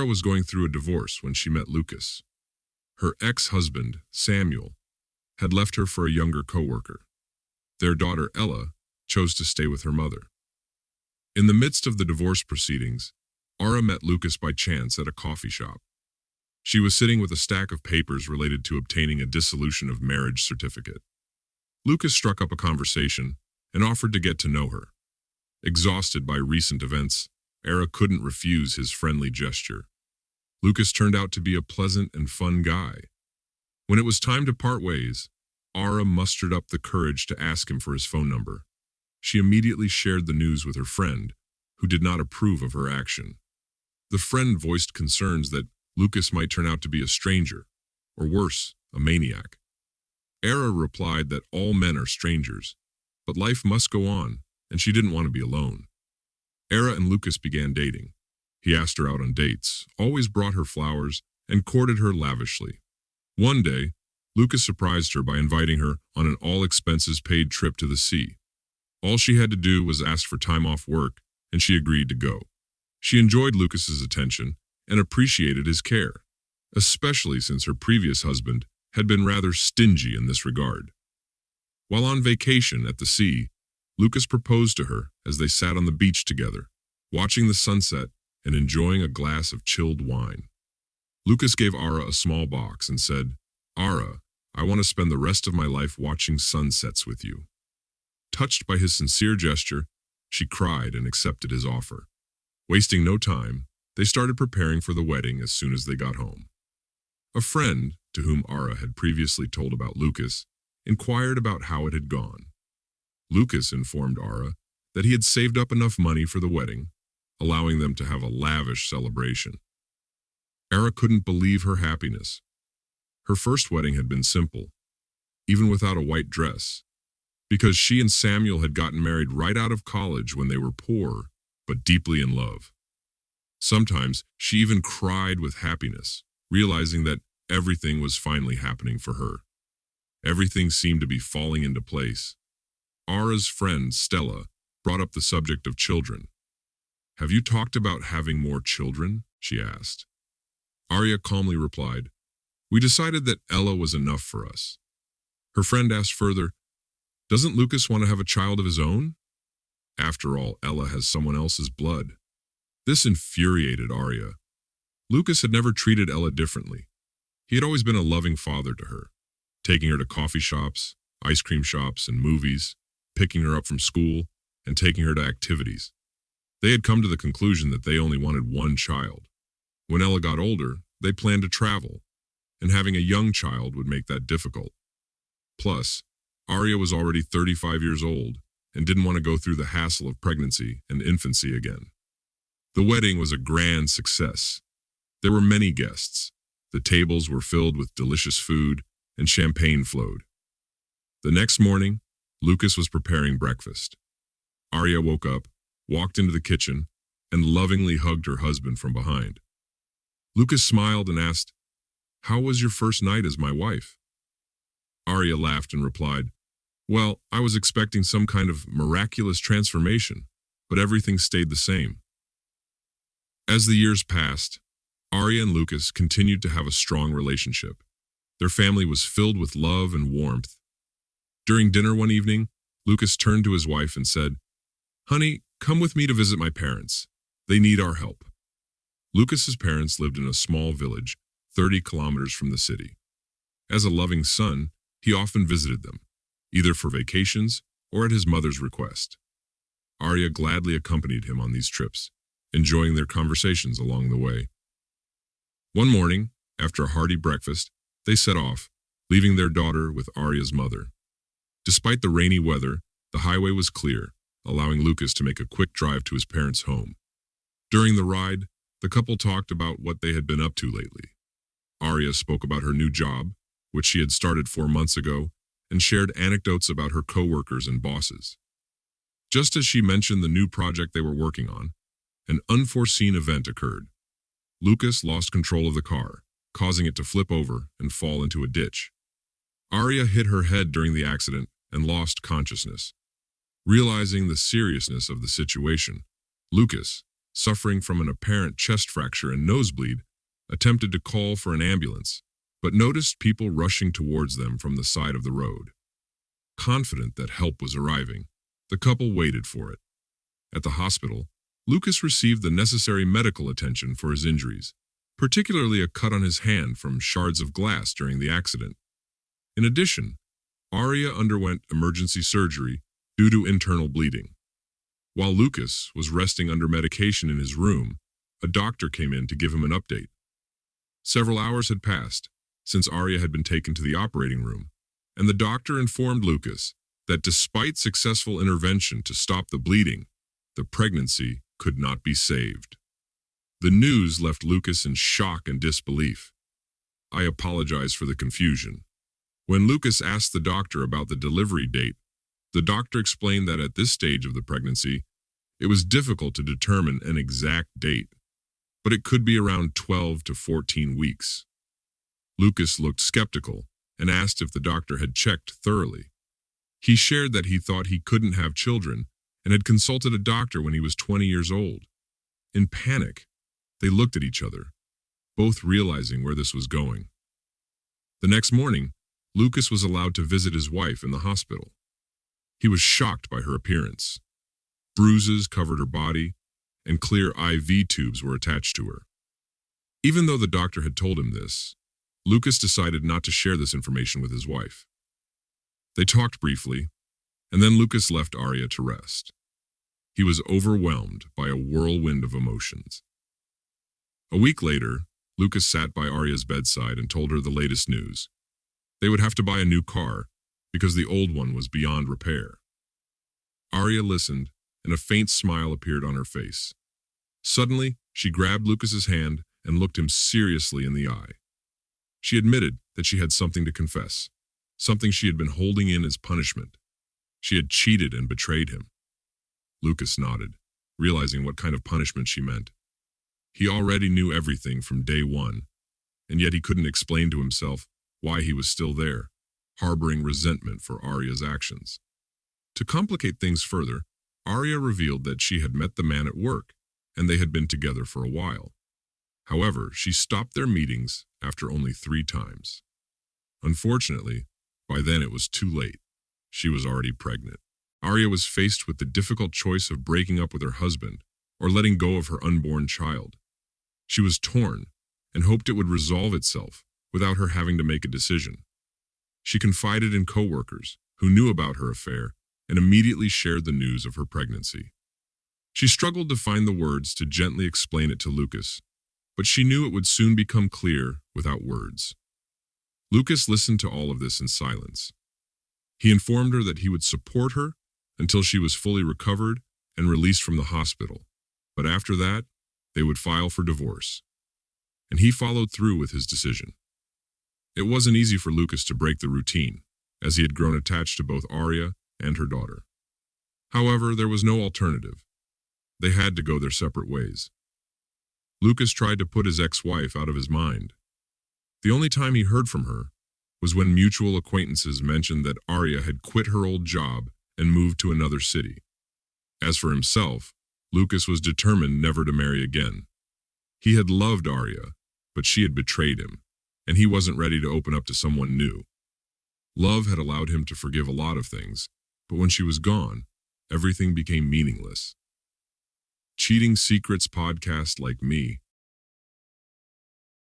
was going through a divorce when she met Lucas. Her ex-husband, Samuel, had left her for a younger coworker. Their daughter, Ella, chose to stay with her mother. In the midst of the divorce proceedings, Ara met Lucas by chance at a coffee shop. She was sitting with a stack of papers related to obtaining a dissolution of marriage certificate. Lucas struck up a conversation and offered to get to know her. Exhausted by recent events, Ara couldn't refuse his friendly gesture. Lucas turned out to be a pleasant and fun guy. When it was time to part ways, Ara mustered up the courage to ask him for his phone number. She immediately shared the news with her friend, who did not approve of her action. The friend voiced concerns that Lucas might turn out to be a stranger, or worse, a maniac. Ara replied that all men are strangers, but life must go on, and she didn't want to be alone. Ara and Lucas began dating. He asked her out on dates, always brought her flowers, and courted her lavishly. One day, Lucas surprised her by inviting her on an all-expenses-paid trip to the sea. All she had to do was ask for time off work, and she agreed to go. She enjoyed Lucas's attention and appreciated his care, especially since her previous husband had been rather stingy in this regard. While on vacation at the sea, Lucas proposed to her as they sat on the beach together, watching the sunset and enjoying a glass of chilled wine. Lucas gave Ara a small box and said, "Ara, I want to spend the rest of my life watching sunsets with you." Touched by his sincere gesture, she cried and accepted his offer. Wasting no time, they started preparing for the wedding as soon as they got home. A friend, to whom Ara had previously told about Lucas, inquired about how it had gone. Lucas informed Ara that he had saved up enough money for the wedding, allowing them to have a lavish celebration. Ara couldn't believe her happiness. Her first wedding had been simple, even without a white dress, because she and Samuel had gotten married right out of college when they were poor, but deeply in love. Sometimes she even cried with happiness, realizing that everything was finally happening for her. Everything seemed to be falling into place. Ara's friend, Stella, brought up the subject of children. "Have you talked about having more children?" she asked. Arya calmly replied, "We decided that Ella was enough for us." Her friend asked further, "Doesn't Lucas want to have a child of his own?" After all, Ella has someone else's blood. This infuriated Arya. Lucas had never treated Ella differently. He had always been a loving father to her, taking her to coffee shops, ice cream shops, and movies, picking her up from school, and taking her to activities. They had come to the conclusion that they only wanted one child. When Ella got older, they planned to travel, and having a young child would make that difficult. Plus, Arya was already 35 years old and didn't want to go through the hassle of pregnancy and infancy again. The wedding was a grand success. There were many guests. The tables were filled with delicious food, and champagne flowed. The next morning, Lucas was preparing breakfast. Arya woke up, walked into the kitchen, and lovingly hugged her husband from behind. Lucas smiled and asked, "How was your first night as my wife?" Arya laughed and replied, "Well, I was expecting some kind of miraculous transformation, but everything stayed the same." As the years passed, Arya and Lucas continued to have a strong relationship. Their family was filled with love and warmth. During dinner one evening, Lucas turned to his wife and said, "Honey, come with me to visit my parents. They need our help." Lucas's parents lived in a small village, 30 kilometers from the city. As a loving son, he often visited them, either for vacations or at his mother's request. Arya gladly accompanied him on these trips, enjoying their conversations along the way. One morning, after a hearty breakfast, they set off, leaving their daughter with Arya's mother. Despite the rainy weather, the highway was clear, allowing Lucas to make a quick drive to his parents' home. During the ride, the couple talked about what they had been up to lately. Arya spoke about her new job, which she had started 4 months ago, and shared anecdotes about her co-workers and bosses. Just as she mentioned the new project they were working on, an unforeseen event occurred. Lucas lost control of the car, causing it to flip over and fall into a ditch. Arya hit her head during the accident and lost consciousness. Realizing the seriousness of the situation, Lucas, suffering from an apparent chest fracture and nosebleed, attempted to call for an ambulance, but noticed people rushing towards them from the side of the road. Confident that help was arriving, the couple waited for it. At the hospital, Lucas received the necessary medical attention for his injuries, particularly a cut on his hand from shards of glass during the accident. In addition, Arya underwent emergency surgery due to internal bleeding. While Lucas was resting under medication in his room, a doctor came in to give him an update. Several hours had passed since Arya had been taken to the operating room, and the doctor informed Lucas that despite successful intervention to stop the bleeding, the pregnancy could not be saved. The news left Lucas in shock and disbelief. I apologize for the confusion. When Lucas asked the doctor about the delivery date, the doctor explained that at this stage of the pregnancy, it was difficult to determine an exact date, but it could be around 12 to 14 weeks. Lucas looked skeptical and asked if the doctor had checked thoroughly. He shared that he thought he couldn't have children and had consulted a doctor when he was 20 years old. In panic, they looked at each other, both realizing where this was going. The next morning, Lucas was allowed to visit his wife in the hospital. He was shocked by her appearance. Bruises covered her body, and clear IV tubes were attached to her. Even though the doctor had told him this, Lucas decided not to share this information with his wife. They talked briefly, and then Lucas left Arya to rest. He was overwhelmed by a whirlwind of emotions. A week later, Lucas sat by Arya's bedside and told her the latest news. They would have to buy a new car because the old one was beyond repair. Arya listened, and a faint smile appeared on her face. Suddenly, she grabbed Lucas's hand and looked him seriously in the eye. She admitted that she had something to confess, something she had been holding in as punishment. She had cheated and betrayed him. Lucas nodded, realizing what kind of punishment she meant. He already knew everything from day one, and yet he couldn't explain to himself why he was still there, harboring resentment for Arya's actions. To complicate things further, Arya revealed that she had met the man at work, and they had been together for a while. However, she stopped their meetings after only 3 times. Unfortunately, by then it was too late. She was already pregnant. Arya was faced with the difficult choice of breaking up with her husband or letting go of her unborn child. She was torn and hoped it would resolve itself without her having to make a decision. She confided in coworkers who knew about her affair and immediately shared the news of her pregnancy. She struggled to find the words to gently explain it to Lucas, but she knew it would soon become clear without words. Lucas listened to all of this in silence. He informed her that he would support her until she was fully recovered and released from the hospital, but after that, they would file for divorce. And he followed through with his decision. It wasn't easy for Lucas to break the routine, as he had grown attached to both Arya and her daughter. However, there was no alternative. They had to go their separate ways. Lucas tried to put his ex-wife out of his mind. The only time he heard from her was when mutual acquaintances mentioned that Arya had quit her old job and moved to another city. As for himself, Lucas was determined never to marry again. He had loved Arya, but she had betrayed him, and he wasn't ready to open up to someone new. Love had allowed him to forgive a lot of things, but when she was gone, everything became meaningless. Cheating Secrets podcast like me